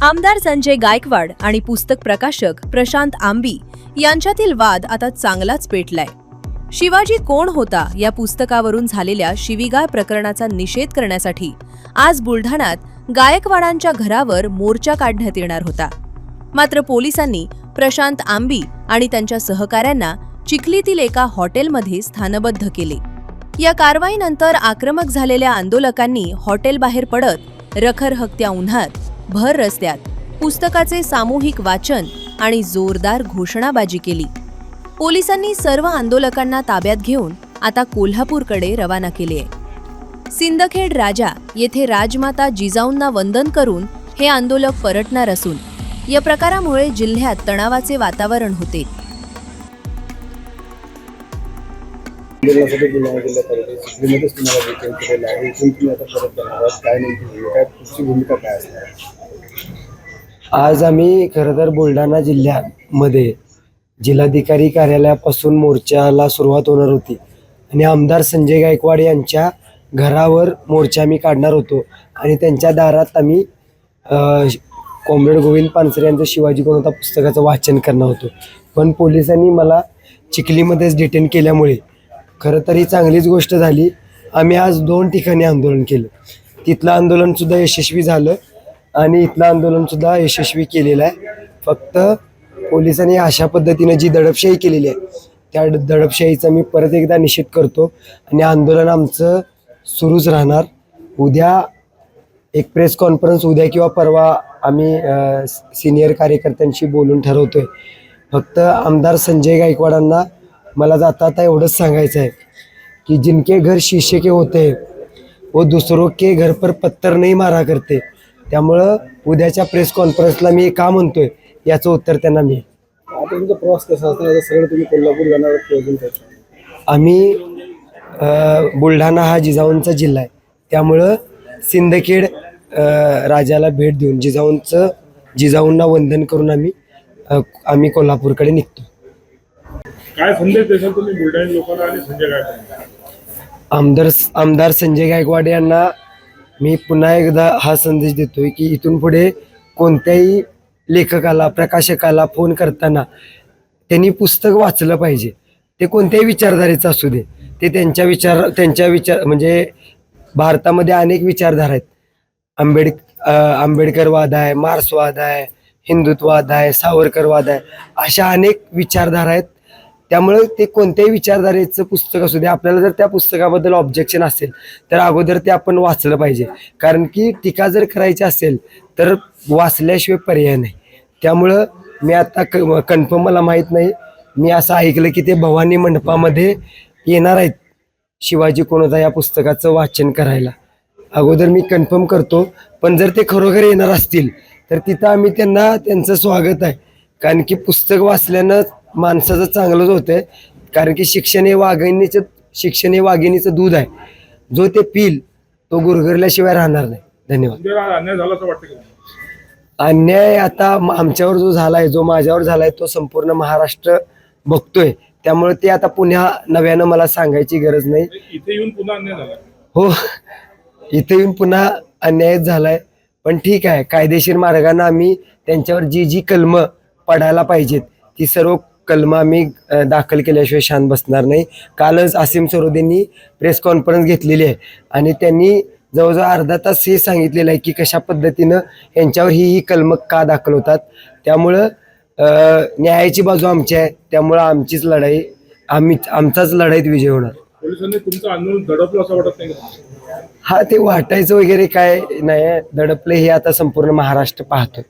आमदार संजय गायकवाड आणि पुस्तक प्रकाशक प्रशांत आंबी यांच्यातील वाद आता चांगलाच पेटलाय। शिवाजी कोण होता या पुस्तकावरून झालेल्या शिवीगाळ प्रकरणाचा निषेध करण्यासाठी आज बुलढाण्यात गायकवाडांच्या घरावर मोर्चा काढण्यात येणार होता। मात्र पोलिसांनी प्रशांत आंबी आणि त्यांच्या सहकाऱ्यांना चिखलीतील एका हॉटेलमध्ये स्थानबद्ध केले। या कारवाईनंतर आक्रमक झालेल्या आंदोलकांनी हॉटेल बाहेर पडत रखरखत्या उन्हात भर रस्त्यात पुस्तकाचे सामूहिक वाचन आणि जोरदार घोषणाबाजी केली। पोलिसांनी सर्व आंदोलकांना ताब्यात घेऊन आता कोल्हापूरकडे रवाना केले आहे। सिंदखेड राजा येथे राजमाता जिजाऊंना वंदन करून हे आंदोलक परतणार असून या प्रकारामुळे जिल्ह्यात तणावाचे वातावरण होते। आज आम्ही खरं तर बुलढाणा जिल्ह्यामध्ये जिल्हाधिकारी कार्यालयापासून मोर्चाला सुरुवात होणार होती आणि आमदार संजय गायकवाड यांच्या घरावर मोर्चा आम्ही काढणार होतो आणि त्यांच्या दारात आम्ही कॉम्रेड गोविंद पानसरे यांचं शिवाजी कोण होता पुस्तकाचं वाचन करणार होतो। पण पोलिसांनी मला चिखलीमध्येच डिटेन केल्यामुळे खरं तर ही चांगलीच गोष्ट झाली। आम्ही आज 2 ठिकाणी आंदोलन केलं, तिथलं आंदोलनसुद्धा यशस्वी झालं आणि इथलं आंदोलनसुद्धा यशस्वी केलेलं आहे। फक्त पोलिसांनी अशा पद्धतीने जी दडपशाही केलेली आहे त्या दडपशाहीचा मी परत एकदा निषेध करतो आणि आंदोलन आमचं सुरूच राहणार। उद्या एक प्रेस कॉन्फरन्स उद्या किंवा परवा आम्ही सिनियर कार्यकर्त्यांशी बोलून ठरवतोय। फक्त आमदार संजय गायकवाडांना मला जाता एवढंच सांगायचं आहे की जिनके घर शीशे के होते हैं वो दूसरों के घर पर पत्थर नहीं मारा करते। त्यामुळं उद्याच्या प्रेस कॉन्फरन्सला मी का म्हणतोय याचं उत्तर त्यांना मी। आता तुमचा प्रवास कसा असणार? सगळं तुम्ही कोल्हापूर जाणार आहात? आम्ही बुलढाणा हा जिजाऊंचा जिल्हा आहे, त्यामुळं सिंदखेड राजाला भेट देऊन जिजाऊंना वंदन करून आम्ही कोल्हापूरकडे निघतो। काय संदेश देशाल तुम्ही बुलढाणा लोकांना आणि संजय गायकवाड? आमदार संजय गायकवाड यांना मी पुन्हा एकदा हा संदेश देतोय की इथून पुढे कोणत्याही लेखकाला प्रकाशकाला फोन करताना त्यांनी पुस्तक वाचलं पाहिजे। ते कोणत्याही विचारधारेचं असू दे, ते त्यांच्या विचार म्हणजे भारतामध्ये अनेक विचारधारा आहेत। आंबेडकरवाद आहे, मार्क्सवाद आहे, हिंदुत्ववाद आहे, सावरकरवाद आहे, अशा अनेक विचारधारा आहेत। त्यामुळे ते कोणत्याही विचारधारेचं पुस्तक असू दे, आपल्याला जर त्या पुस्तकाबद्दल ऑब्जेक्शन असेल तर अगोदर ते आपण वाचलं पाहिजे, कारण की टीका जर करायची असेल तर वाचल्याशिवाय पर्याय नाही। त्यामुळं मी आता कन्फर्म मला माहीत नाही, मी असं ऐकलं की ते भवानी मंडपामध्ये येणार आहेत शिवाजी कोण होता या पुस्तकाचं वाचन करायला। अगोदर मी कन्फर्म करतो, पण जर ते खरोखर येणार असतील तर तिथं आम्ही त्यांचं स्वागत आहे, कारण की पुस्तक वाचल्यानं माणसाचं चांगलंच होतंय। कारण की शिक्षण हे वाघिणीचं दूध आहे, जो ते पिल तो गुरगरल्याशिवाय राहणार नाही। धन्यवाद। अन्याय झाला असं वाटतं? अन्याय आता आमच्यावर जो झालाय, जो माझ्यावर झालाय, तो संपूर्ण महाराष्ट्र बघतोय। त्यामुळे ते आता पुन्हा नव्यानं मला सांगायची गरज नाही। इथे येऊन पुन्हा अन्याय झाला? हो, इथे येऊन पुन्हा अन्यायच झालाय, पण ठीक आहे, कायदेशीर मार्गाने आम्ही त्यांच्यावर जी कलमं पडायला पाहिजेत ती सर्व कलमं आम्ही दाखल केल्याशिवाय शांत बसणार नाही। कालच आसिम सरोदेंनी प्रेस कॉन्फरन्स घेतलेली आहे आणि त्यांनी जवळजवळ अर्धा तास हे सांगितलेलं आहे की कशा पद्धतीनं यांच्यावर ही कलमं का दाखल होतात। त्यामुळं न्यायाची बाजू आमची आहे, त्यामुळं आमचीच लढाई, आमचाच लढाईत विजय होणार। पोलिसांनी तुमचं आंदोलन दडपलं असं वाटत नाही? हा, ते वाटायचं वगैरे काय नाही, दडपले हे आता संपूर्ण महाराष्ट्र पाहतो।